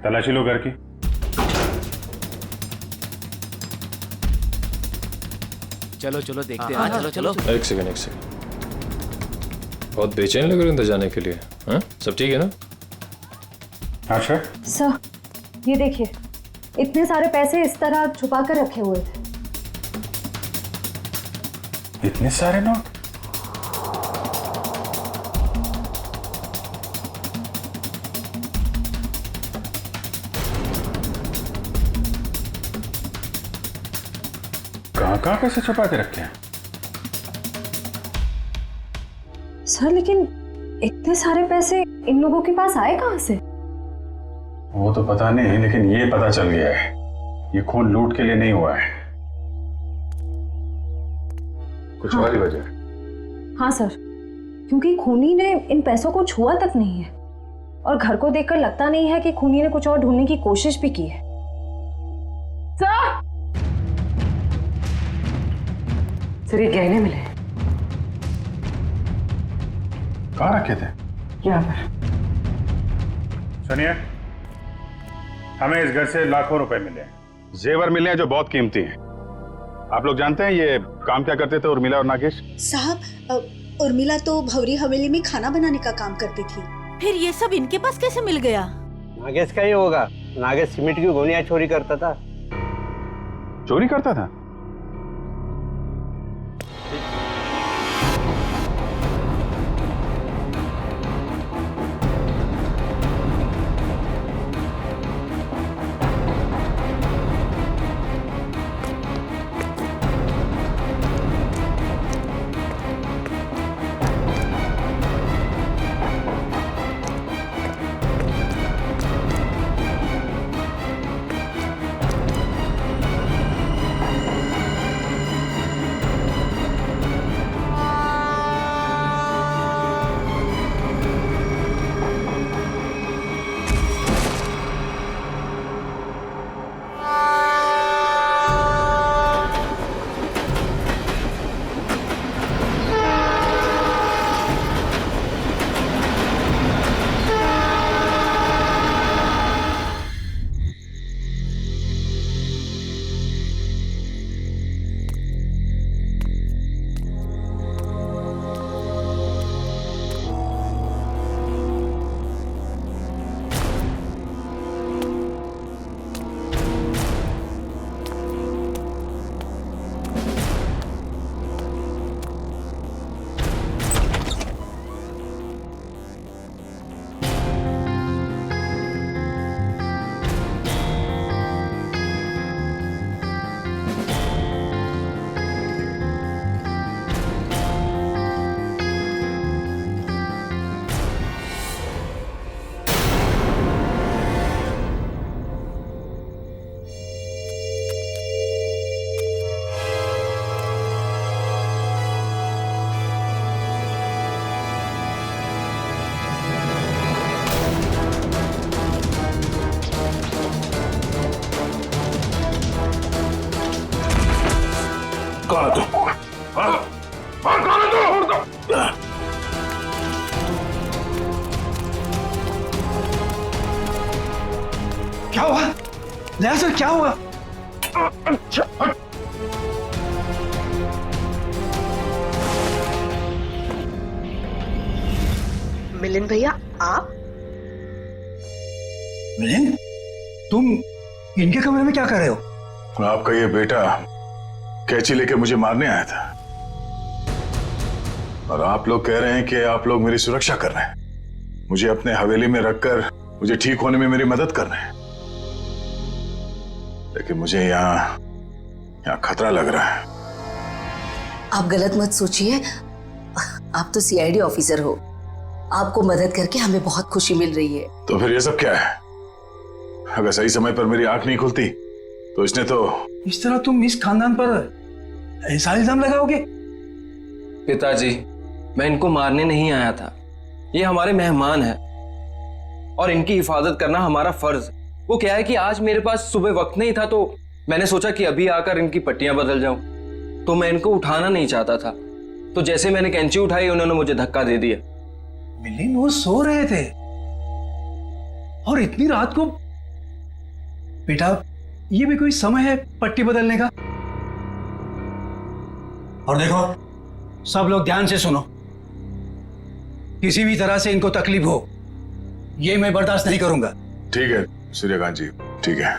तलाशी लो घर की। चलो चलो देखते हैं। चलो चलो। एक सेकंड। बहुत बेचैन लग रहे हैं जाने के लिए। हाँ, सब ठीक है ना? अच्छा सर, ये देखिए, इतने सारे पैसे इस तरह छुपा कर रखे हुए थे। इतने सारे नोट? कहाँ पैसे छुपा के रखे हैं? सर, लेकिन इतने सारे पैसे इन लोगों के पास आए कहाँ से? वो तो पता नहीं, लेकिन ये पता चल गया है ये खून लूट के लिए नहीं हुआ है, कुछ और ही वजह। हाँ सर, क्योंकि खूनी ने इन पैसों को छुआ तक नहीं है और घर को देखकर लगता नहीं है कि खूनी ने कुछ और ढूंढने की कोशिश भी की है। सर, ये गहने मिले। कहाँ रखे थे? यहाँ पर। सुनिए, हमें इस घर से लाखों रुपए मिले हैं, जेवर मिले हैं जो बहुत कीमती हैं। आप लोग जानते हैं ये काम क्या करते थे, उर्मिला और नागेश? साहब, उर्मिला तो भवरी हवेली में खाना बनाने का काम करती थी। फिर ये सब इनके पास कैसे मिल गया? नागेश का ही होगा। नागेश सीमेंट की गोनियां चोरी करता था। चोरी करता था? कौन है तू? कौन है तू? क्या हुआ? नया सर, क्या हुआ? मिलिंद भैया, आप? मिलिंद, तुम इनके कमरे में क्या कर रहे हो? आपका ये बेटा कैंची लेके मुझे मारने आया था और आप लोग कह रहे हैं कि आप लोग मेरी सुरक्षा कर रहे हैं, मुझे अपने हवेली में रखकर मुझे ठीक होने में मेरी मदद कर रहे हैं। लेकिन मुझे यहाँ खतरा लग रहा है। आप गलत मत सोचिए, आप तो सीआईडी ऑफिसर हो, आपको मदद करके हमें बहुत खुशी मिल रही है। तो फिर ये सब क्या है? अगर सही समय पर मेरी आंख नहीं खुलती तो इसने तो... इस तरह तुम इस खानदान पर ऐसा इल्जाम लगाओगे? पिताजी, मैं इनको मारने नहीं आया था, ये हमारे मेहमान हैं और इनकी हिफाजत करना हमारा फर्ज है। वो क्या है कि आज मेरे पास सुबह वक्त नहीं था तो मैंने सोचा कि अभी आकर इनकी पट्टियां बदल जाऊं, तो मैं इनको उठाना नहीं चाहता था, तो जैसे मैंने कैंची उठाई उन्होंने मुझे धक्का दे दिया। मिलिंद, वो सो रहे थे और इतनी रात को बेटा, ये भी कोई समय है पट्टी बदलने का? और देखो, सब लोग ध्यान से सुनो। किसी भी तरह से इनको तकलीफ हो, ये मैं बर्दाश्त नहीं करूंगा। ठीक है सूर्यकांत जी, ठीक है।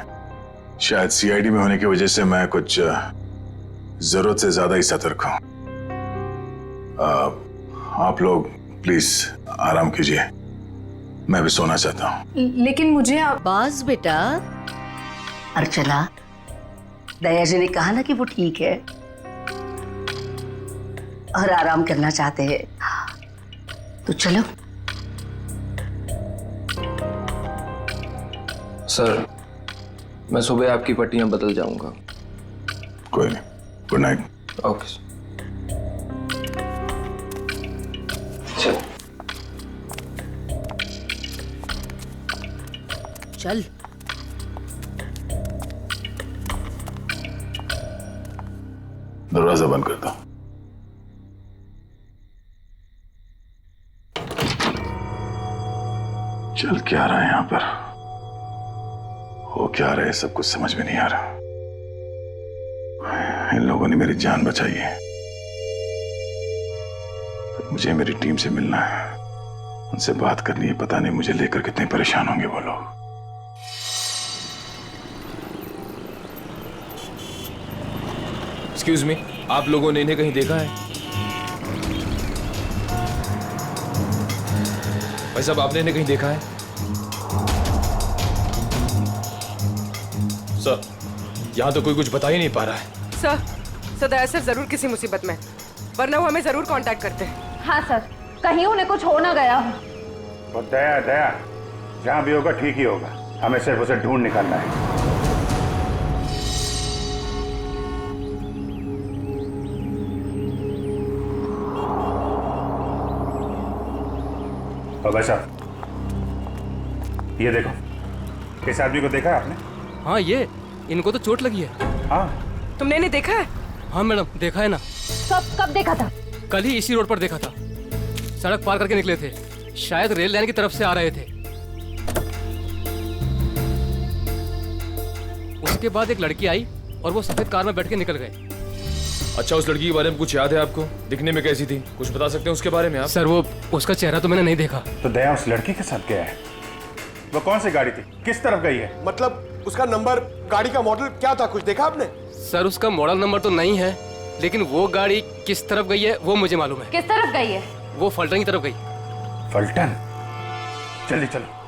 शायद सीआईडी में होने की वजह से मैं कुछ जरूरत से ज्यादा ही सतर्क हूं। आप लोग प्लीज आराम कीजिए, मैं भी सोना चाहता हूं। लेकिन मुझे बस बेटा, अर्चना, दया जी ने कहा ना कि वो ठीक है और आराम करना चाहते हैं, तो चलो। सर, मैं सुबह आपकी पट्टियां बदल जाऊंगा। कोई नहीं, गुड नाइट। Okay sir. चलो। चल। दरवाजा बंद कर दो। चल क्या रहा है यहां पर, हो क्या रहा है, सब कुछ समझ में नहीं आ रहा। इन लोगों ने मेरी जान बचाई है, तो मुझे मेरी टीम से मिलना है, उनसे बात करनी है। पता नहीं मुझे लेकर कितने परेशान होंगे वो लोग। एक्सक्यूज मी, आप लोगों ने इन्हें कहीं देखा है? भाई साहब, आपने इन्हें कहीं देखा है? सर, यहां तो कोई कुछ बता ही नहीं पा रहा है। सर दया सर जरूर किसी मुसीबत में, वरना वो हमें जरूर कांटेक्ट करते हैं। हाँ सर, कहीं उन्हें कुछ हो ना गया। और दया दया, जहां भी होगा ठीक ही होगा, हमें सिर्फ उसे ढूंढ निकालना है। और भाई साहब, ये देखो, इस आदमी को देखा है आपने? हाँ, ये इनको तो चोट लगी है। हाँ, तुमने इन्हें देखा है? हाँ मैडम, देखा है ना। कब देखा था? कल ही इसी रोड पर देखा था, सड़क पार करके निकले थे, शायद रेल लाइन की तरफ से आ रहे थे। उसके बाद एक लड़की आई और वो सफेद कार में बैठ के निकल गए। अच्छा, उस लड़की के बारे में कुछ याद है आपको? दिखने में कैसी थी, कुछ बता सकते हैं उसके बारे में आप? सर, वो उसका चेहरा तो मैंने नहीं देखा। तो दया उस लड़की के साथ गया है। वो कौन सी गाड़ी थी, किस तरफ गई है? मतलब उसका नंबर, गाड़ी का मॉडल क्या था, कुछ देखा आपने? सर, उसका मॉडल नंबर तो नहीं है, लेकिन वो गाड़ी किस तरफ गई है वो मुझे मालूम है। किस तरफ गई है? वो फलटन की तरफ गई। फलटन? चलिए चलो।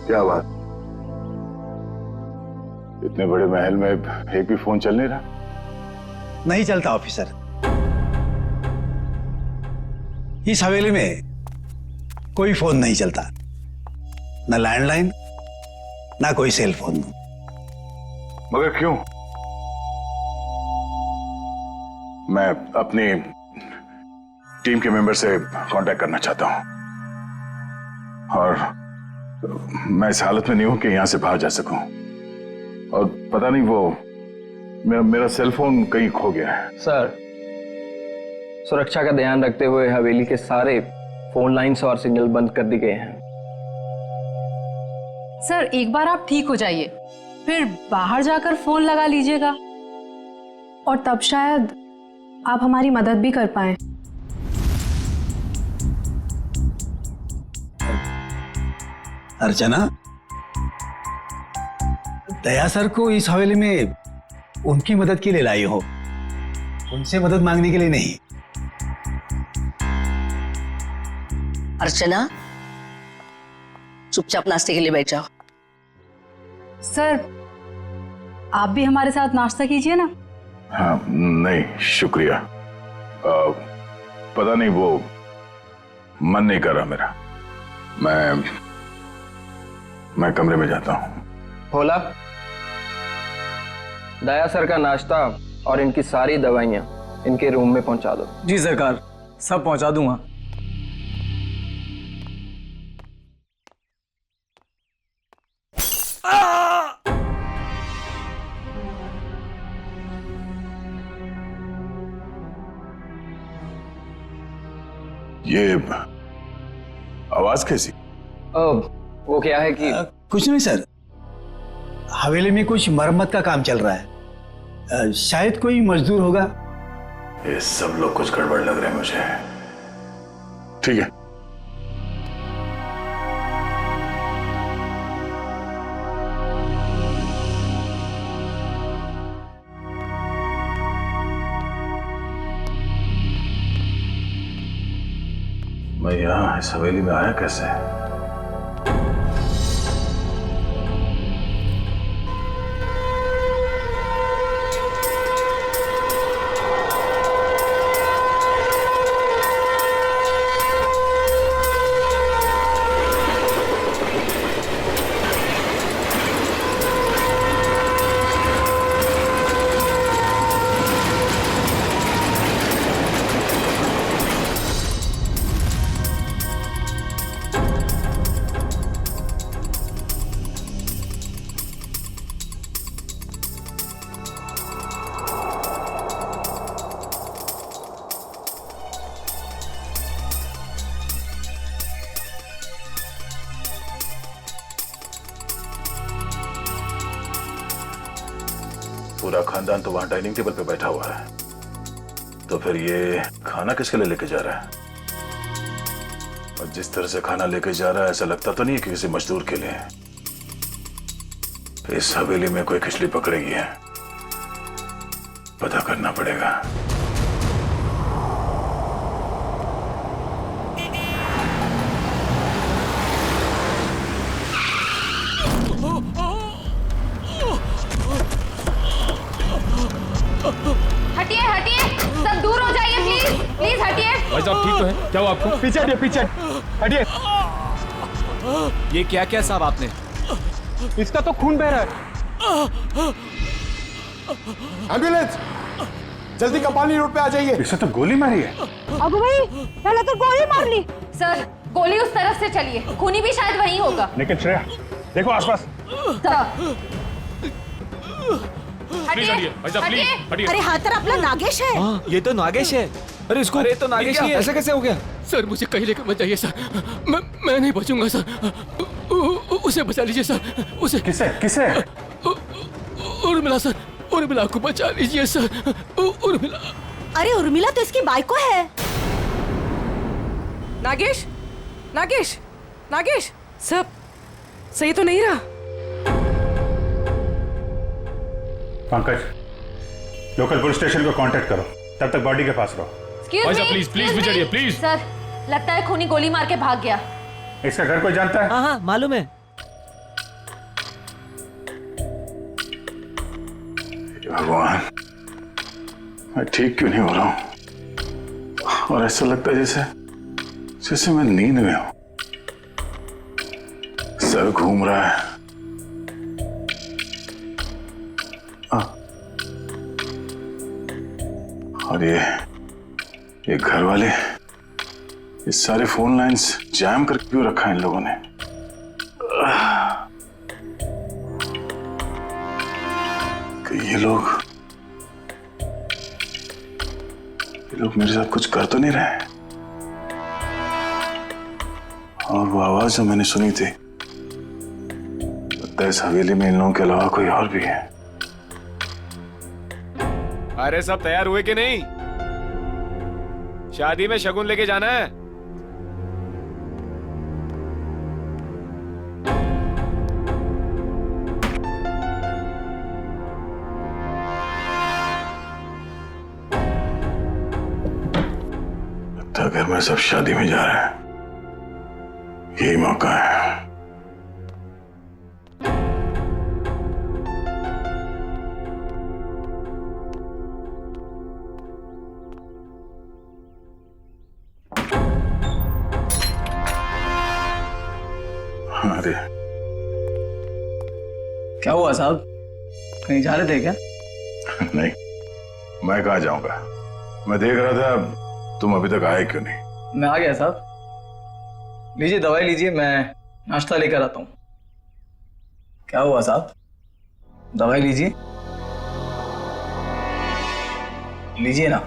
क्या बात, इतने बड़े महल में एक भी फोन चल नहीं रहा? नहीं चलता ऑफिसर, इस हवेली में कोई फोन नहीं चलता। ना लैंडलाइन, ना कोई सेल फोन। मगर क्यों? मैं अपनी टीम के मेंबर से कांटेक्ट करना चाहता हूं और मैं इस हालत में नहीं हूं कि यहां से बाहर जा सकूं। और पता नहीं वो मेरा सेल फोन कहीं खो गया है। सर, सुरक्षा का ध्यान रखते हुए हवेली के सारे फोन लाइंस और सिग्नल बंद कर दिए गए हैं। सर एक बार आप ठीक हो जाइए, फिर बाहर जाकर फोन लगा लीजिएगा और तब शायद आप हमारी मदद भी कर पाए। अर्चना, दया सर को इस हवेली में उनकी मदद के लिए लाई हो, उनसे मदद मांगने के लिए नहीं। अर्चना, चुपचाप नाश्ते के लिए बैठ जाओ। सर आप भी हमारे साथ नाश्ता कीजिए ना। हाँ, नहीं शुक्रिया। पता नहीं वो मन नहीं कर रहा मेरा। मैं कमरे में जाता हूँ। भोला, दया सर का नाश्ता और इनकी सारी दवाइयाँ इनके रूम में पहुंचा दो। जी सरकार, सब पहुंचा दूंगा। ये आवाज कैसी? वो क्या है कि कुछ नहीं सर, हवेली में कुछ मरम्मत का काम चल रहा है, शायद कोई मजदूर होगा। ये सब लोग कुछ गड़बड़ लग रहे हैं मुझे। ठीक है, मैं यहां इस हवेली में आया कैसे? पूरा खानदान तो वहां डाइनिंग टेबल पे बैठा हुआ है, तो फिर ये खाना किसके लिए लेके जा रहा है? और जिस तरह से खाना लेके जा रहा है ऐसा लगता तो नहीं है कि किसी मजदूर के लिए। इस हवेली में कोई खिचड़ी पकड़ेगी है, पता करना पड़ेगा। हटिए हटिए, सब दूर हो जाइए प्लीज, प्लीज हटिए। भाई साहब ठीक तो है? क्या हुआ आपको? पीछे हटिए, पीछे हटिए। ये क्या क्या साहब आपने? इसका तो खून बह रहा है। एम्बुलेंस, जल्दी कपाली रोड पे आ जाइए। इसे तो गोली मारी है। अबू भाई, पहले तो गोली मार ली। सर गोली उस तरफ से चली है, खूनी भी शायद वहीं होगा। लेकिन श्रेया देखो आसपास। हटिए भाई साहब, प्लीज हटिए। अरे हा तर आपला नागेश है। हाँ, ये तो नागेश है। अरे इसको, अरे तो नागेश ही है। ऐसे कैसे हो गया? सर मुझे कहीं लेकर मत जाइए सर, मैं नहीं बचूंगा सर। उसे बचा लीजिए सर, उसे। किसे किसे? उर्मिला सर, उर्मिला को बचा लीजिए सर, उर्मिला। अरे उर्मिला तो इसकी बाइको है। नागेश, नागेश, नागेश, सब सही तो नहीं रहा? पंकज, लोकल पुलिस स्टेशन को कांटेक्ट करो, तब तक बॉडी के पास रहो। भाई साहब प्लीज प्लीज भी चढ़िए प्लीज। सर लगता है खूनी गोली मार के भाग गया। इसका घर कोई जानता है? हाँ हाँ मालूम है। भगवान, मैं ठीक क्यों नहीं हो रहा हूं? और ऐसा लगता है जैसे जैसे मैं नींद में हूं। सर घूम रहा है। और ये घर वाले, ये सारे फोन लाइंस जैम करके क्यों रखा है इन लोगों ने? ये लोग मेरे साथ कुछ कर तो नहीं रहे? और वो आवाज जो मैंने सुनी थी, लगता है इस हवेली में इन लोगों के अलावा कोई और भी है। अरे सब तैयार हुए कि नहीं? शादी में शगुन लेके जाना है। लगता है घर में सब शादी में जा रहे हैं, यही मौका है। अरे क्या हुआ साहब, कहीं जा रहे थे क्या? नहीं, मैं कहाँ जाऊंगा। मैं देख रहा था तुम अभी तक आए क्यों नहीं। मैं आ गया साहब, लीजिए दवाई लीजिए, मैं नाश्ता लेकर आता हूँ। क्या हुआ साहब, दवाई लीजिए, लीजिए ना।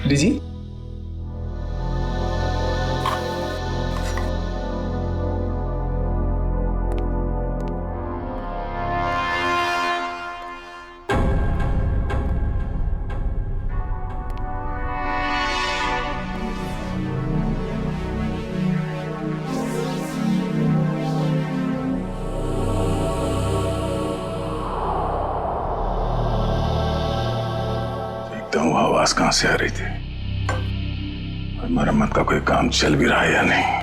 लीजिए। देखता हूँ आवाज कहां से आ रही थी और मरम्मत का कोई काम चल भी रहा है या नहीं।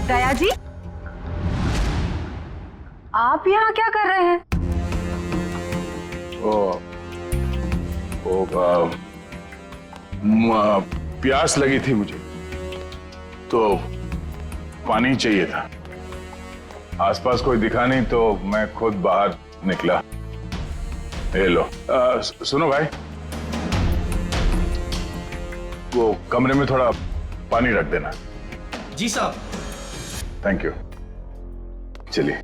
दया जी, आप यहाँ क्या कर रहे हैं? प्यास लगी थी मुझे तो पानी चाहिए था। आसपास कोई दिखा नहीं तो मैं खुद बाहर निकला। ये लो। सुनो भाई, वो कमरे में थोड़ा पानी रख देना। जी साहब। Thank you. चलिए।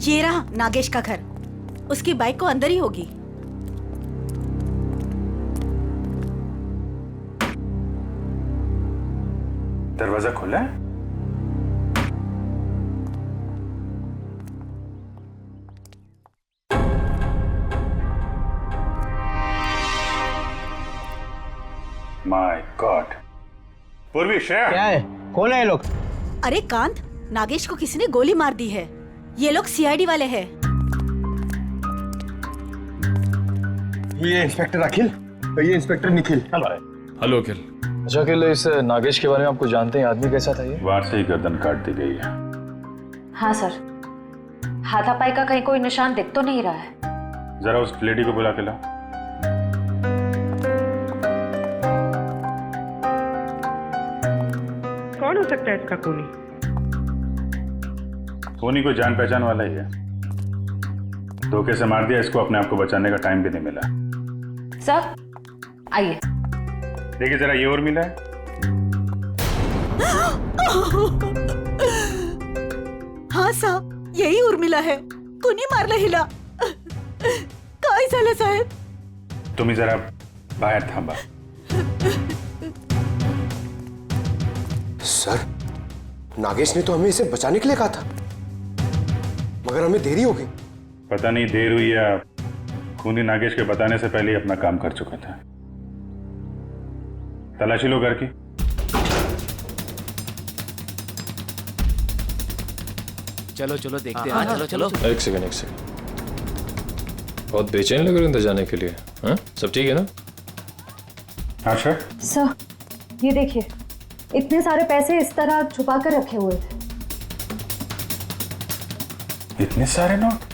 ये रहा नागेश का घर, उसकी बाइक को अंदर ही होगी। दरवाजा खुला है? My God. पूर्वी, श्रेया क्या है? कौन है ये लोग? अरे कांत, नागेश को किसी ने गोली मार दी है। ये लोग सीआईडी वाले हैं। ये इंस्पेक्टर अखिल, ये इंस्पेक्टर निखिल। हेलो अखिल। अच्छा अखिल, इस नागेश के बारे में आपको जानते हैं? आदमी कैसा था ये? वार से ही गर्दन काट दी गई है। हाँ सर, हाथापाई का कहीं कोई निशान दिख तो नहीं रहा है। जरा उस लेडी को बुला के लाओ। सकता है इसका खूनी? खूनी कोई जान पहचान वाला ही है। धोखे से मार दिया इसको, अपने आप को बचाने का टाइम भी नहीं मिला। सर आइए। देखिए जरा, ये और मिला है। हाँ साहब, यही उर्मिला है, कुणी मारला हिला। काय झालं साहेब? तुम्ही जरा बाहर थांबा। सर, नागेश ने तो हमें इसे बचाने के लिए कहा था, मगर हमें देरी हो गई। पता नहीं देर हुई या खूनी नागेश के बताने से पहले ही अपना काम कर चुका था। तलाशी लो घर की। चलो चलो देखते हैं। चलो चलो। एक सेकंड। बहुत बेचैन लग रहे हैं अंदर जाने के लिए। हाँ, सब ठीक है ना? हाँ सर। सर ये देखिए, इतने सारे पैसे इस तरह छुपा कर रखे हुए थे। इतने सारे नोट?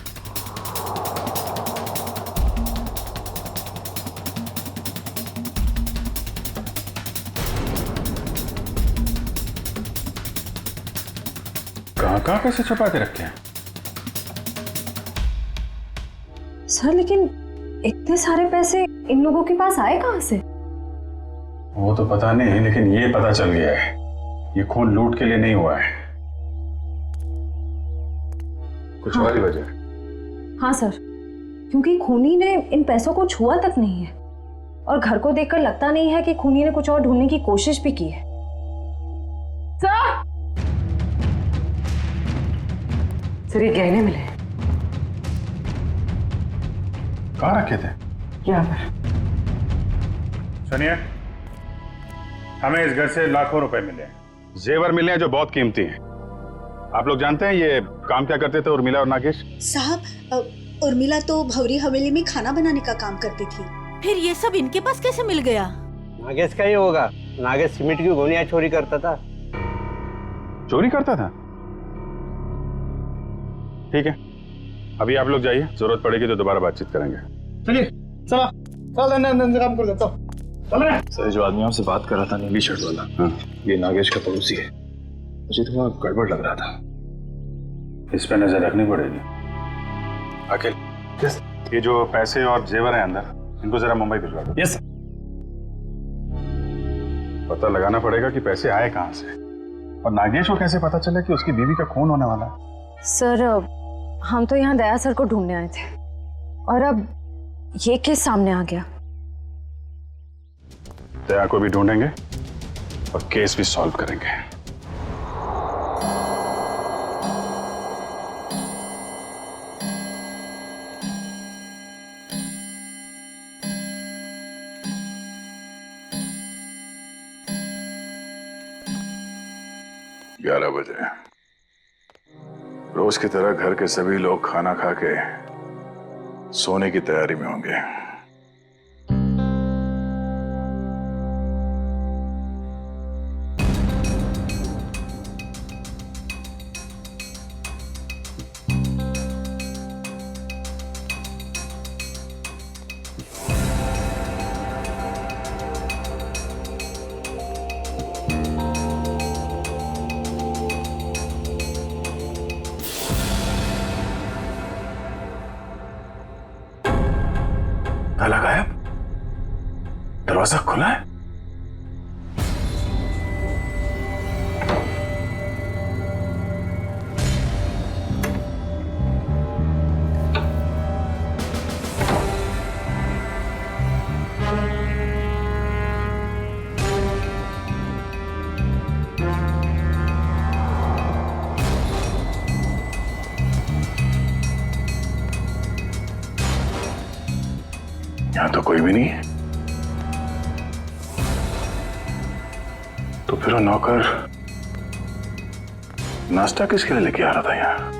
कहाँ पैसे छुपा के रखे हैं? सर लेकिन इतने सारे पैसे इन लोगों के पास आए कहाँ से? वो तो पता नहीं, लेकिन ये पता चल गया है ये खून लूट के लिए नहीं हुआ है, कुछ और ही वजह। हाँ सर, क्योंकि खूनी ने इन पैसों को छुआ तक नहीं है और घर को देखकर लगता नहीं है कि खूनी ने कुछ और ढूंढने की कोशिश भी की है। सर ये गहने मिले। कहाँ रखे थे? यहाँ पर। सुनिए, हमें इस घर से लाखों रुपए मिले हैं, जेवर मिले हैं जो बहुत कीमती हैं। आप लोग जानते हैं ये काम क्या करते थे उर्मिला और नागेश? साहब, उर्मिला तो भवरी हवेली में खाना बनाने का काम करती थी। फिर ये सब इनके पास कैसे मिल गया? नागेश का ही होगा। नागेश सीमेंट की गोनियां चोरी करता था। चोरी करता था? ठीक है, अभी आप लोग जाइए, जरूरत पड़ेगी तो दोबारा बातचीत करेंगे। चलिए चलो चल काम कर देता। सर, जो आदमी आपसे बात कर रहा था नीली शर्ट वाला, हाँ, ये नागेश का पड़ोसी है। मुझे थोड़ा गड़बड़ लग रहा था। इस पे नजर रखनी पड़ेगी। अखिल, ये जो पैसे और जेवर हैं अंदर, इनको जरा मुंबई भिजवा दो। Yes sir. पता लगाना पड़ेगा कि पैसे आए कहाँ से, और नागेश को कैसे पता चले कि उसकी बीवी का खून होने वाला है। सर हम तो यहाँ दया सर को ढूंढने आए थे और अब ये केस सामने आ गया। दया को भी ढूंढेंगे और केस भी सॉल्व करेंगे। ग्यारह बजे रोज की तरह घर के सभी लोग खाना खा के सोने की तैयारी में होंगे। ताला गायब, दरवाजा खुला है। यहां तो कोई भी नहीं है। तो फिर वो नौकर नाश्ता किसके लिए लेके आ रहा था यहाँ?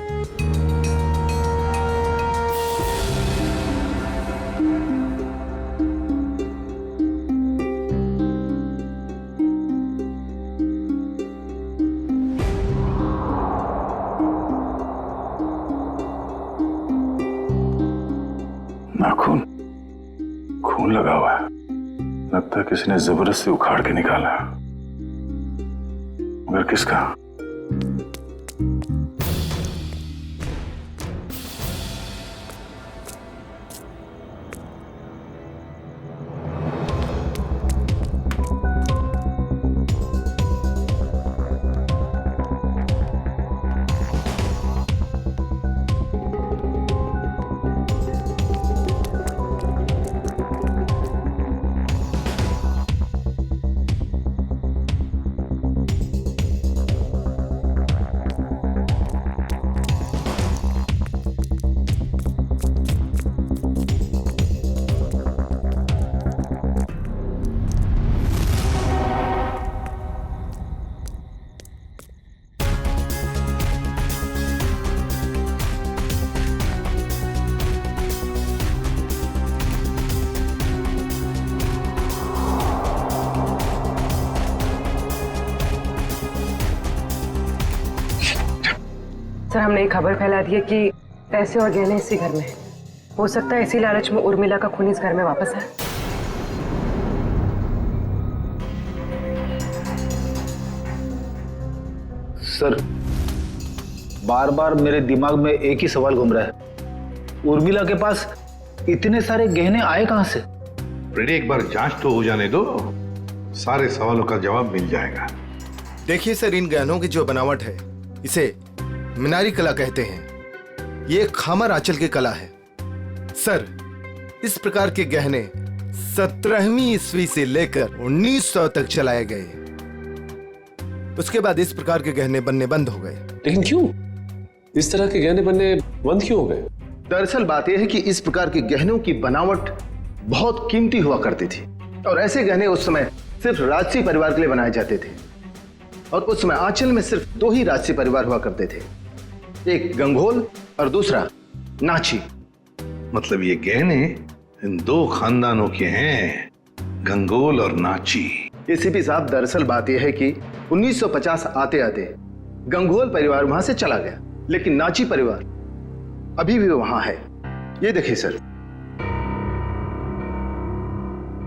नाखून, खून लगा हुआ है। लगता है किसी ने जबरदस्ती उखाड़ के निकाला। मगर किसका? सर, हमने एक खबर फैला दी है कि पैसे और गहने इसी घर में हैं। हो सकता है इसी लालच में उर्मिला का खून इस घर में वापस आए। सर, बार बार मेरे दिमाग में एक ही सवाल घूम रहा है, उर्मिला के पास इतने सारे गहने आए कहां से? एक बार जांच तो हो जाने दो, सारे सवालों का जवाब मिल जाएगा। देखिए सर, इन गहनों की जो बनावट है इसे मीनारी कला कहते हैं। ये खामर आंचल की कला है। सर, इस प्रकार के गहने 17वीं ईस्वी से लेकर 1900 तक चलाए गए। उसके बाद इस प्रकार के गहने बनने बंद हो गए। लेकिन क्यों? इस तरह के गहने बनने बंद क्यों हो गए? दरअसल बात यह है कि इस प्रकार के गहनों की बनावट बहुत कीमती हुआ करती थी और ऐसे गहने उस समय सिर्फ राजसी परिवार के लिए बनाए जाते थे। और उस समय आंचल में सिर्फ 2 ही राजसी परिवार हुआ करते थे, एक गंगोल और दूसरा नाची। मतलब ये गहने इन 2 खानदानों के हैं, गंगोल और नाची। एसीपी साहब, दरअसल बात यह है कि 1950 आते आते गंगोल परिवार वहां से चला गया, लेकिन नाची परिवार अभी भी वहां है। ये देखिए सर,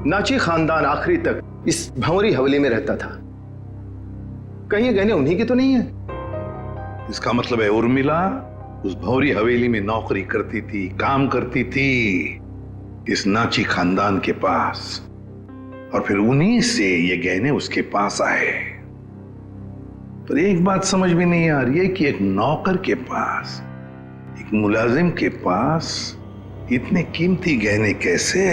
नाची खानदान आखिरी तक इस भंवरी हवेली में रहता था। कहीं ये गहने उन्हीं के तो नहीं है? इसका मतलब है उर्मिला उस भंवरी हवेली में नौकरी करती थी, काम करती थी इस नाची खानदान के पास, और फिर उन्हीं से ये गहने उसके पास आए। पर एक बात समझ में नहीं आ रही है कि एक नौकर के पास, एक मुलाजिम के पास इतने कीमती गहने कैसे?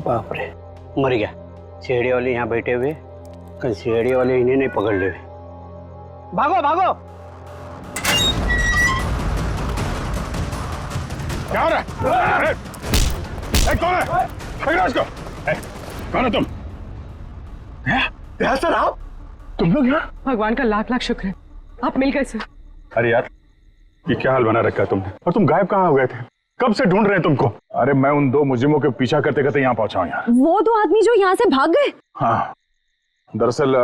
बाप रे, मर गया। सीढ़ी वाले यहाँ बैठे हुए, कहीं सीढ़ी वाले इन्हें नहीं पकड़ ले। भागो भागो! क्या हो रहा है? कौन है? पकड़ो इसको! कौन है तुम? सर, आप? तुम लोग यहाँ? भगवान का लाख लाख शुक्र है, आप मिल गए सर। अरे यार, ये क्या हाल बना रखा है तुमने? और तुम गायब कहाँ हो गए थे? कब से ढूंढ रहे हैं तुमको? अरे मैं उन 2 मुजरिमों के पीछा करते करते यहाँ पहुंचा हूँ यार। वो 2 आदमी जो यहाँ से भाग गए? हाँ, दरअसल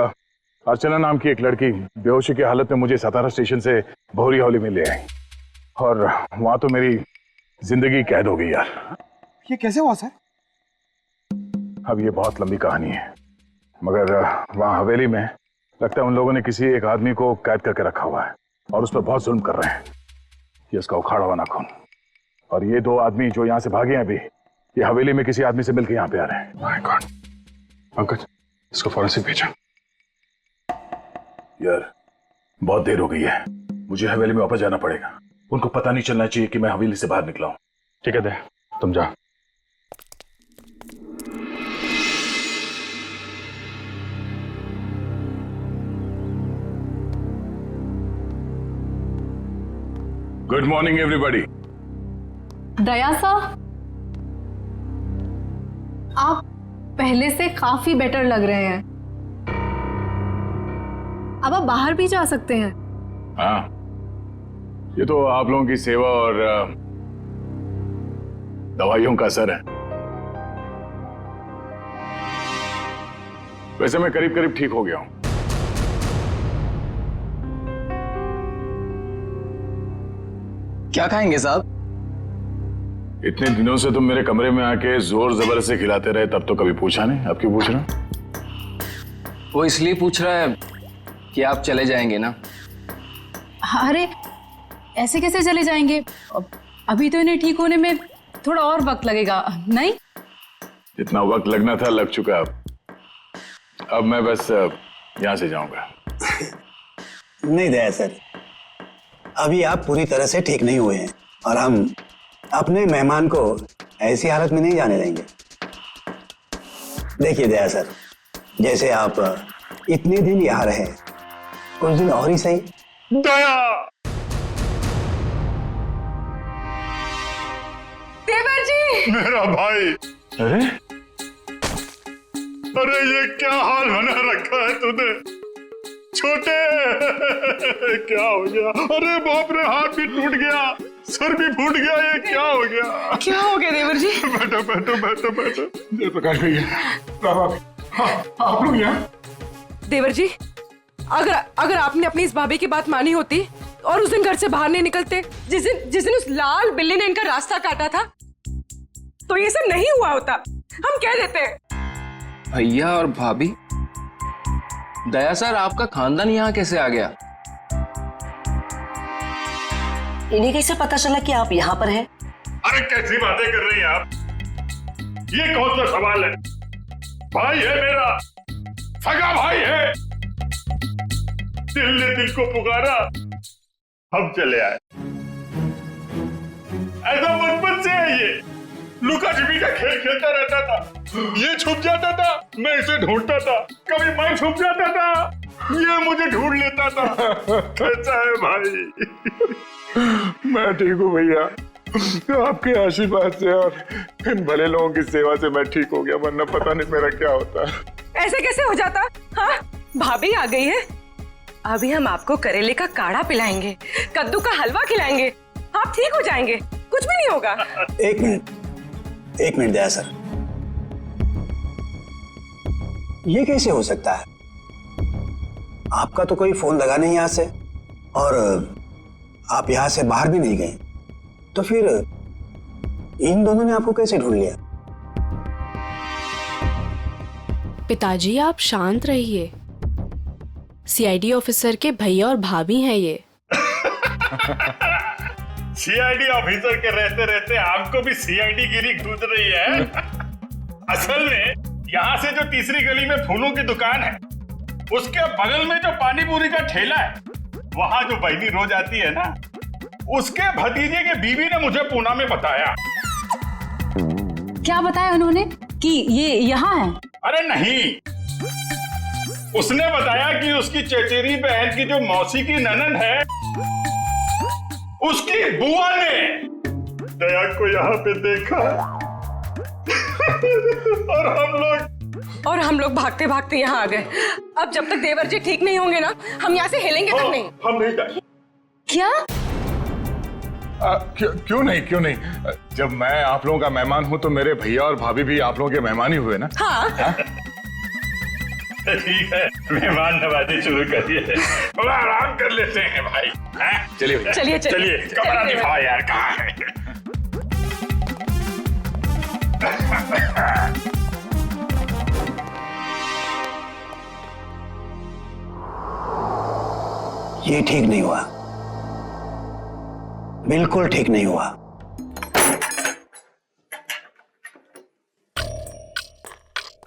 अर्चना नाम की एक लड़की बेहोशी की हालत में मुझे सतारा स्टेशन से भंवरी हवेली में ले आई, और वहां तो मेरी जिंदगी कैद हो गई यार। ये कैसे हुआ सर? अब ये बहुत लंबी कहानी है, मगर वहां हवेली में लगता है उन लोगों ने किसी एक आदमी को कैद करके रखा हुआ है और उस पर बहुत जुल्म कर रहे हैं। ये उसका उखाड़ा हुआ नाखून। और ये 2 आदमी जो यहाँ से भागे हैं अभी, ये हवेली में किसी आदमी से मिलकर यहाँ पे आ रहे हैं। My God! पंकज, इसको फॉरेंसिक भेजा। यार, बहुत देर हो गई है, मुझे हवेली में वापस जाना पड़ेगा। उनको पता नहीं चलना चाहिए कि मैं हवेली से बाहर निकला हूँ। ठीक है, दे तुम जा। Good morning everybody. दया साहब, आप पहले से काफी बेटर लग रहे हैं। अब आप बाहर भी जा सकते हैं। हाँ, ये तो आप लोगों की सेवा और दवाइयों का असर है। वैसे मैं करीब करीब ठीक हो गया हूं। क्या खाएंगे साहब? इतने दिनों से तुम मेरे कमरे में आके जोर जबरदस्ती खिलाते रहे, तब तो कभी पूछा नहीं, अब क्यों पूछ रहे हो? वो इसलिए पूछ रहा है कि आप चले जाएंगे ना। अरे ऐसे कैसे चले जाएंगे? अभी तो इन्हें ठीक होने में थोड़ा और वक्त लगेगा, नहीं? जितना वक्त लगना था लग चुका। अब मैं बस यहां से जाऊंगा। नहीं दया सर, अभी आप पूरी तरह से ठीक नहीं हुए हैं और हम अपने मेहमान को ऐसी हालत में नहीं जाने देंगे। देखिए दया सर, जैसे आप इतने दिन यहाँ रहे, कुछ दिन और ही सही। दया! देवर जी! मेरा भाई! अरे अरे ये क्या हाल बना रखा है तूने? छोटे क्या हो गया? अरे बाप रे, हाथ भी टूट गया, सर भी फूट गया, ये क्या हो गया? क्या हो गया देवर जी? बैठो बैठो बैठो बैठो। जयप्रकाश भैया, हाँ, आप लोग यहाँ? देवर जी, अगर आपने अपनी इस भाभी की बात मानी होती और उस दिन घर से बाहर नहीं निकलते, जिस दिन उस लाल बिल्ली ने इनका रास्ता काटा था, तो ये सब नहीं हुआ होता। हम कह देते। भैया और भाभी, दया सर आपका खानदान यहाँ कैसे आ गया? इन्हें कैसे पता चला कि आप यहाँ पर हैं? अरे कैसी बातें कर रही हैं आप? ये कौन सा सवाल है? भाई है मेरा, सगा भाई है। दिल ने दिल को पुकारा, हम चले आए। ऐसा बचपन से है ये। लुका छिपी का खेल खेलता रहता था। ये छुप जाता था, मैं इसे ढूंढता था। कभी मैं छुप जाता था, ये मुझे ढूंढ लेता था। कैसा है भाई? मैं ठीक हूँ भैया, आपके आशीर्वाद से और इन भले लोगों की सेवा से मैं ठीक हो गया, वरना पता नहीं मेरा क्या होता। ऐसे कैसे हो जाता? हाँ, भाभी आ गई है। अभी हम आपको करेले का काढ़ा पिलाएंगे, कद्दू का हलवा खिलाएंगे, आप ठीक हो जाएंगे, कुछ भी नहीं होगा। एक मिनट दया सर, ये कैसे हो सकता है? आपका तो कोई फोन लगा नहीं यहाँ से और आप यहाँ से बाहर भी नहीं गए, तो फिर इन दोनों ने आपको कैसे ढूंढ लिया? पिताजी आप शांत रहिए, सीआईडी ऑफिसर के भैया और भाभी हैं ये। सीआईडी ऑफिसर के रहते रहते आपको भी सीआईडी गिरी घूस रही है। असल में यहाँ से जो तीसरी गली में फूलों की दुकान है, उसके बगल में जो पानी पूरी का ठेला है, वहाँ जो बहनी रोज आती है ना, उसके भतीजे के बीवी ने मुझे पूना में बताया। क्या बताया उन्होंने कि ये यहाँ है? अरे नहीं, उसने बताया कि उसकी चचेरी बहन की जो मौसी की ननद है, उसकी बुआ ने दया को यहाँ पे देखा। और हम लोग भागते भागते यहाँ आ गए। अब जब तक देवर जी ठीक नहीं होंगे ना, हम यहाँ से हिलेंगे तक नहीं। हम नहीं जाएंगे। क्या? क्यों नहीं? जब मैं आप लोगों का मेहमान हूँ तो मेरे भैया और भाभी भी आप लोगों के मेहमान ही हुए ना। हाँ। ठीक है, मेहमान नवाजी शुरू करिए। थोड़ा आराम कर लेते हैं भाई। चलिए चलिए, कमरा दिखाओ यार, कहाँ है? ये ठीक नहीं हुआ, बिल्कुल ठीक नहीं हुआ।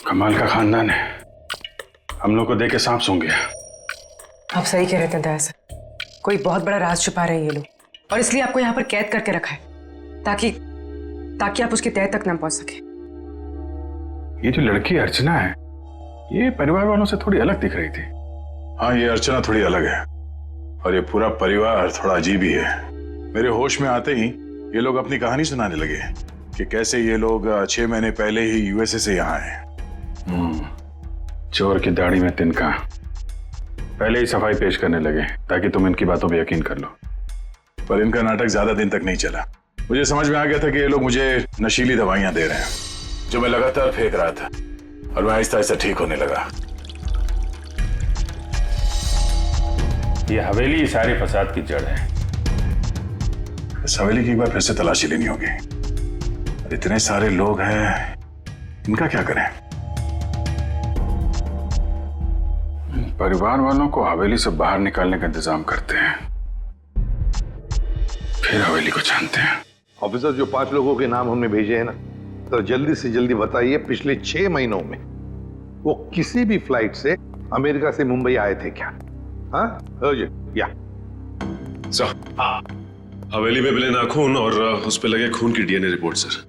कमाल का खानदान है, हम लोग को देख के सांप सूंघ गया। आप सही कह रहे थे दया सर, कोई बहुत बड़ा राज छुपा रहे हैं ये लोग, और इसलिए आपको यहाँ पर कैद करके रखा है ताकि आप उसकी तह तक न पहुंच सके। ये जो लड़की अर्चना है, ये परिवार वालों से थोड़ी अलग दिख रही थी। हाँ, ये अर्चना थोड़ी अलग है और ये पूरा परिवार थोड़ा अजीब ही है। मेरे होश में आते ही ये लोग अपनी कहानी सुनाने लगे कि कैसे ये लोग 6 महीने पहले ही यूएसए से यहाँ आए। चोर की दाढ़ी में तिनका, पहले ही सफाई पेश करने लगे ताकि तुम इनकी बातों पे यकीन कर लो। पर इनका नाटक ज्यादा दिन तक नहीं चला। मुझे समझ में आ गया था कि ये लोग मुझे नशीली दवाइयां दे रहे हैं, जो मैं लगातार फेंक रहा था, और मैं आहिस्ता आहिस्ता ठीक होने लगा। ये हवेली सारे फसाद की जड़ है। इस हवेली की एक बार फिर से तलाशी लेनी होगी। इतने सारे लोग हैं, इनका क्या करें? परिवार वालों को हवेली से बाहर निकालने का इंतजाम करते हैं, फिर हवेली को छानते हैं। ऑफिसर, जो 5 लोगों के नाम हमने भेजे हैं ना, तो जल्दी से जल्दी बताइए, पिछले 6 महीनों में वो किसी भी फ्लाइट से अमेरिका से मुंबई आए थे क्या? हाँ या सर, हवेली में मिले नाखून और उस पे लगे खून की डीएनए रिपोर्ट सर।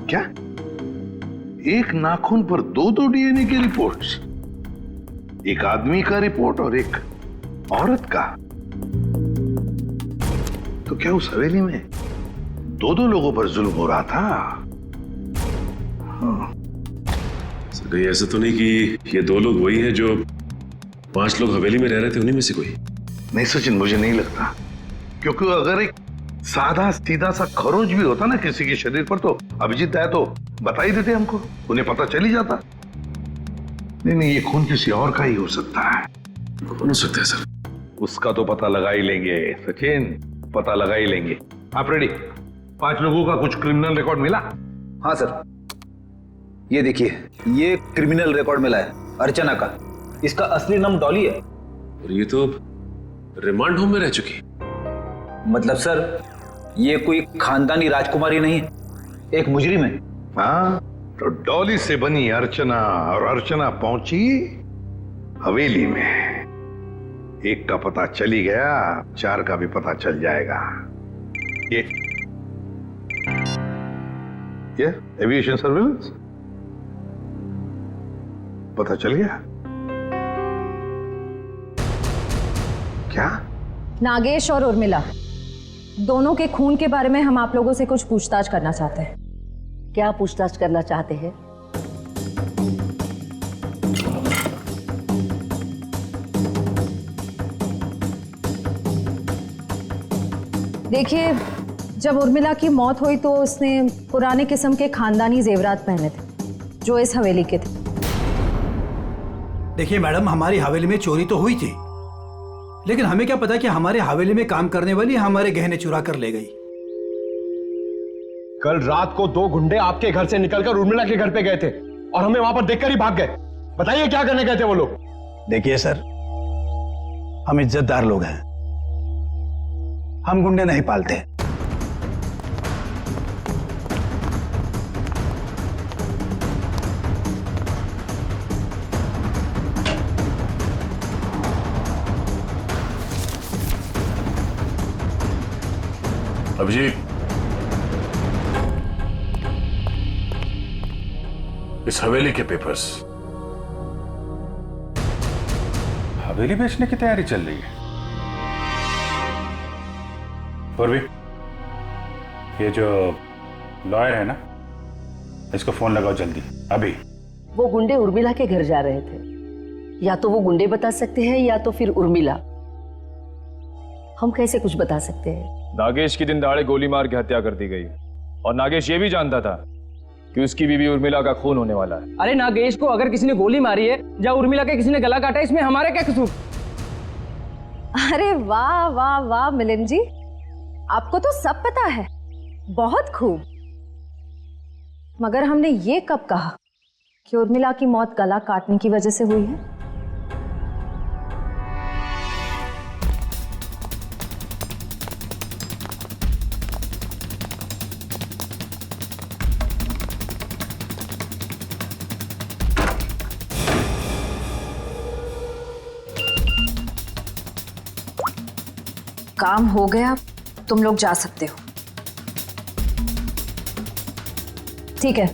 क्या? एक नाखून पर 2 डीएनए की रिपोर्ट्स? एक आदमी का रिपोर्ट और एक औरत का? तो क्या उस हवेली में 2 लोगों पर जुल्म हो रहा था? सर, कहीं ऐसा तो नहीं कि ये 2 लोग वही हैं जो 5 लोग हवेली में रह रहे थे, उन्हीं में से कोई? नहीं सचिन, मुझे नहीं लगता, क्योंकि अगर एक सादा सीधा सा खरोंच भी होता ना किसी के शरीर पर, तो अभिजीत है तो बता ही देते हमको, उन्हें पता चल ही जाता। नहीं, ये खून किसी और का ही हो सकता है। कौन हो सकता है सर? उसका तो पता लगा ही लेंगे सचिन, पता लगा ही लेंगे। आप रेडी? 5 लोगों का कुछ क्रिमिनल रिकॉर्ड मिला? हाँ सर, ये देखिए, ये क्रिमिनल रिकॉर्ड मिला है अर्चना का। इसका असली नाम डॉली है। और ये तो रिमांड होम में रह चुकी। मतलब सर, ये कोई खानदानी राजकुमारी नहीं है, एक मुजरिम है। हाँ, तो डॉली से बनी अर्चना, और अर्चना पहुंची हवेली में। एक का पता चल ही गया, 4 का भी पता चल जाएगा। ये एविएशन सर्विलेंस पता चल गया क्या? नागेश और उर्मिला दोनों के खून के बारे में हम आप लोगों से कुछ पूछताछ करना चाहते हैं। क्या पूछताछ करना चाहते हैं? देखिए, जब उर्मिला की मौत हुई तो उसने पुराने किस्म के खानदानी जेवरात पहने थे जो इस हवेली के थे। देखिए मैडम, हमारी हवेली में चोरी तो हुई थी, लेकिन हमें क्या पता कि हमारे हवेली में काम करने वाली हमारे गहने चुरा कर ले गई। कल रात को 2 गुंडे आपके घर से निकलकर उर्मिला के घर पे गए थे और हमें वहां पर देखकर ही भाग गए। बताइए क्या करने गए थे वो लोग? देखिए सर, हम इज्जतदार लोग हैं, हम गुंडे नहीं पालते। अभिजीत, इस हवेली के पेपर्स। हवेली बेचने की तैयारी चल रही है। पूर्वी, ये जो लॉयर है ना, इसको फोन लगाओ जल्दी, अभी। वो गुंडे उर्मिला के घर जा रहे थे। या तो वो गुंडे बता सकते हैं या तो फिर उर्मिला। हम कैसे कुछ बता सकते हैं? नागेश की दिन दहाड़े गोली मार के हत्या कर दी गई, और नागेश ये भी जानता था कि उसकी बीवी उर्मिला का खून होने वाला है। अरे नागेश को अगर किसी ने गोली मारी है या उर्मिला के किसी ने गला काटा, इसमें हमारा क्या कसूर? अरे वाह वाह वाह मिलिंद जी, आपको तो सब पता है, बहुत खूब। मगर हमने ये कब कहा कि उर्मिला की मौत गला काटने की वजह से हुई है? काम हो गया, तुम लोग जा सकते हो। ठीक है,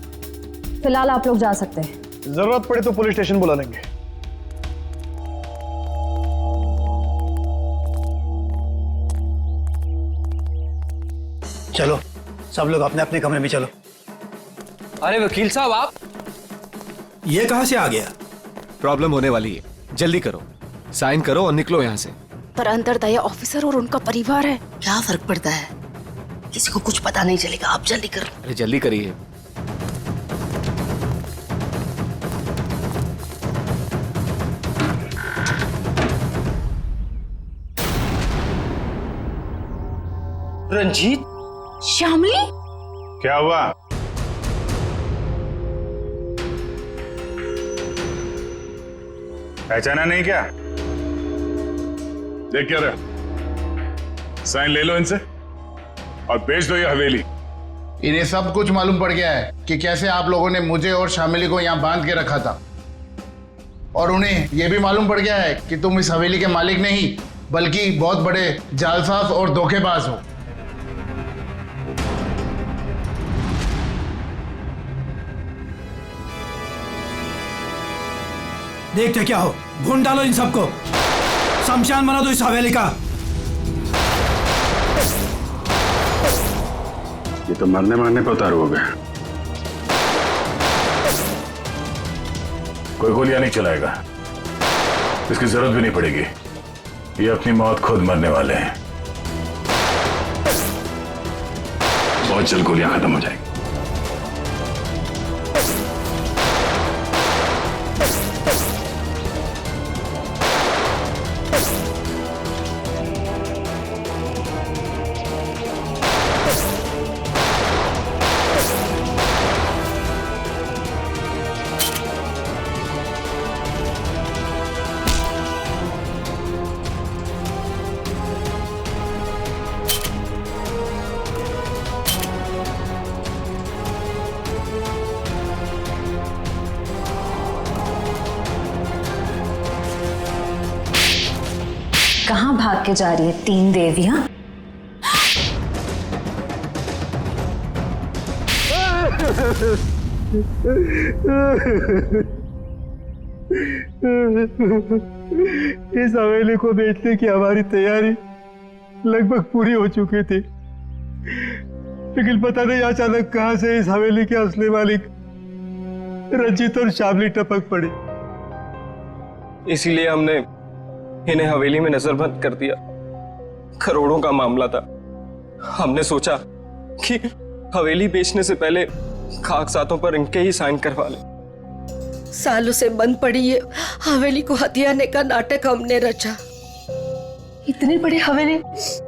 फिलहाल आप लोग जा सकते हैं। जरूरत पड़े तो पुलिस स्टेशन बुला लेंगे। चलो सब लोग अपने अपने कमरे में चलो। अरे वकील साहब, आप ये कहां से आ गया? प्रॉब्लम होने वाली है, जल्दी करो। साइन करो और निकलो यहाँ से। पर अंतरदया ऑफिसर और उनका परिवार है, क्या फर्क पड़ता है? किसी को कुछ पता नहीं चलेगा। आप जल्दी करो। अरे जल्दी करिए। रंजीत, श्यामली, क्या हुआ? पहचाना नहीं क्या? देख क्या रहा, साइन ले लो इनसे और बेच दो ये हवेली। इन्हें सब कुछ मालूम पड़ गया है कि कैसे आप लोगों ने मुझे और शामिली को यहाँ बांध के रखा था, और उन्हें यह भी मालूम पड़ गया है कि तुम इस हवेली के मालिक नहीं बल्कि बहुत बड़े जालसाज और धोखेबाज हो। देखते क्या हो, भून डालो इन सबको, शमशान बना दो इस हवेली का। ये तो मरने मारने पर उतारू हो गया। कोई गोलियां नहीं चलाएगा, इसकी जरूरत भी नहीं पड़ेगी। ये अपनी मौत खुद मरने वाले हैं। बहुत जल्द गोलियां खत्म हो जाएगी। कहाँ भाग के जा रही है तीन देवियां? इस हवेली को बेचने की हमारी तैयारी लगभग पूरी हो चुकी थी, लेकिन पता नहीं अचानक कहां से इस हवेली के असली मालिक रंजीत और शामली टपक पड़ी। इसीलिए हमने इन्हें हवेली में नजरबंद कर दिया। करोड़ों का मामला था। हमने सोचा कि हवेली बेचने से पहले कागजातों पर इनके ही साइन करवा ले। सालों से बंद पड़ी ये हवेली को हथियाने का नाटक हमने रचा। इतनी बड़ी हवेली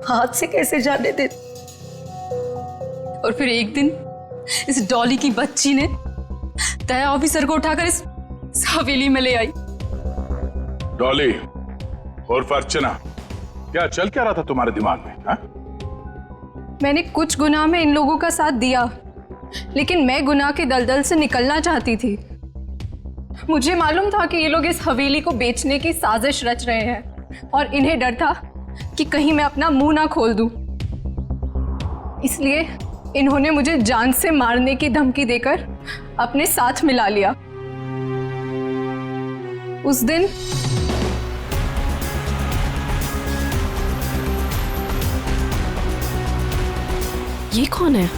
हाथ से कैसे जाने दे? और फिर एक दिन इस डॉली की बच्ची ने दया ऑफिसर को उठाकर इस हवेली में ले आई। डॉली और अर्चना, क्या चल क्या रहा था तुम्हारे दिमाग में? हा? मैंने कुछ गुनाह में इन लोगों का साथ दिया, लेकिन मैं गुनाह के दलदल से निकलना चाहती थी। मुझे मालूम था कि ये लोग इस हवेली को बेचने की साजिश रच रहे हैं और इन्हें डर था कि कहीं मैं अपना मुंह ना खोल दूं। इसलिए इन्होंने मुझे जान से मारने की धमकी देकर अपने साथ मिला लिया। उस दिन ये कौन है?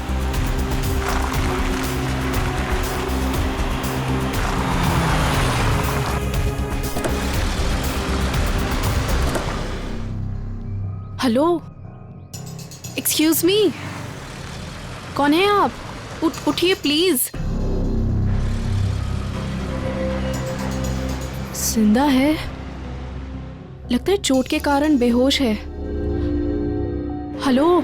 हेलो, एक्सक्यूज मी, कौन है आप? उठिए प्लीज। जिंदा है, लगता है चोट के कारण बेहोश है। हेलो,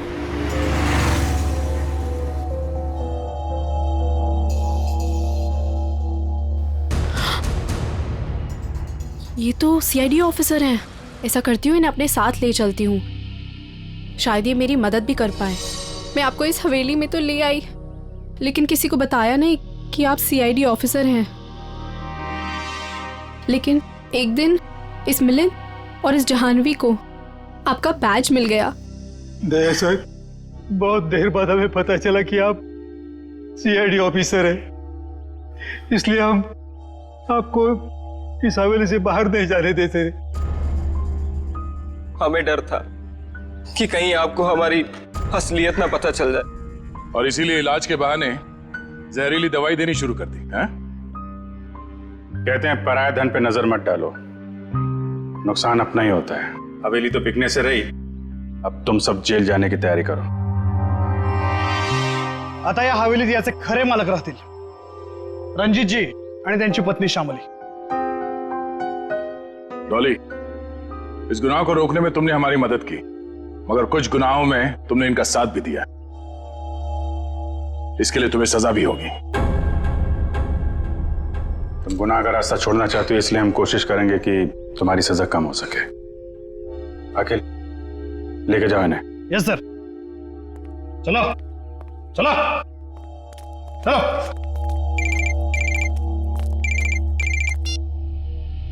ये तो सीआईडी ऑफिसर हैं। ऐसा करती हूँ, इन्हें अपने साथ ले चलती हूँ, शायद ये मेरी मदद भी कर पाए। मैं आपको इस हवेली में तो ले आई, लेकिन किसी को बताया नहीं कि आप सीआईडी ऑफिसर हैं। लेकिन एक दिन इस मिलिंद और इस जहानवी को आपका बैज मिल गया। दया सर, बहुत देर बाद हमें पता चला कि आप सीआईडी ऑफिसर हैं, इसलिए हम आपको इस हवेली से बाहर नहीं जाने देते। हमें डर था कि कहीं आपको हमारी असलियत ना पता चल जाए, और इसीलिए इलाज के बहाने जहरीली दवाई देनी शुरू कर दी। कहते हैं पराये धन पे नजर मत डालो, नुकसान अपना ही होता है। हवेली तो बिकने से रही, अब तुम सब जेल जाने की तयारी करो। आता या हवेलीत याचे खरे मालक राहतील रणजितजी आणि त्यांची पत्नी श्यामली। डॉली, इस गुनाह को रोकने में तुमने हमारी मदद की, मगर कुछ गुनाहों में तुमने इनका साथ भी दिया। इसके लिए तुम्हें सजा भी होगी। तुम गुनाह का रास्ता छोड़ना चाहते हो, इसलिए हम कोशिश करेंगे कि तुम्हारी सजा कम हो सके। अखिल, लेके जाओ इन्हें। Yes sir. चलो चलो चलो।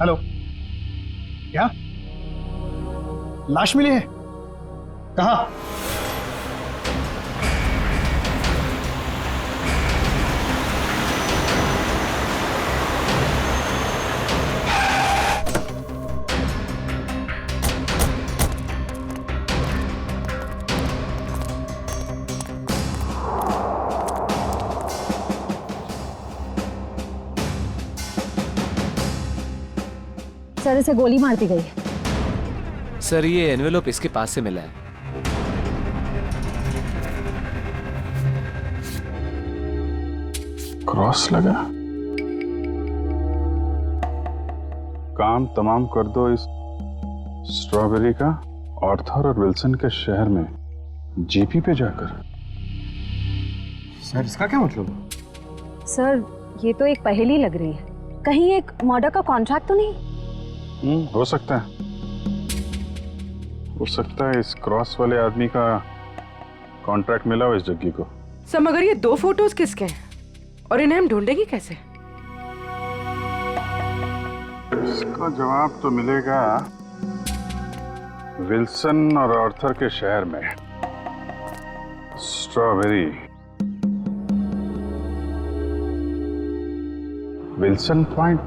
हेलो, क्या लाश मिली है? कहाँ? सर, इसे गोली मार दी गई। सर, ये एनवेलप इसके पास से मिला है। क्रॉस लगा। काम तमाम कर दो इस स्ट्रॉबेरी का आर्थर और विल्सन के शहर में जीपी पे जाकर। सर, इसका क्या मतलब? सर, ये तो एक पहेली लग रही है। कहीं एक मर्डर का कॉन्ट्रैक्ट तो नहीं? हो सकता है, हो सकता है इस क्रॉस वाले आदमी का कॉन्ट्रैक्ट मिला हो इस जग्गी को। सर, मगर ये 2 फोटोज किसके हैं और इन्हें हम ढूंढेंगे कैसे? इसका जवाब तो मिलेगा विल्सन और आर्थर के शहर में। Strawberry, Wilson point,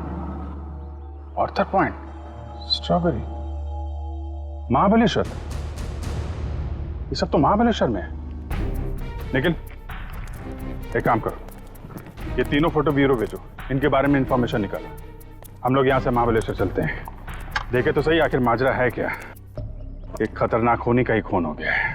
Arthur point, strawberry, Mahabaleshwar. ये सब तो महाबलेश्वर में है। लेकिन एक काम करो, ये तीनों फोटो ब्यूरो भेजो, इनके बारे में इंफॉर्मेशन निकालो। हम लोग यहाँ से महाबलेश्वर चलते हैं। देखे तो सही आखिर माजरा है क्या। एक खतरनाक खूनी का ही खून हो गया है।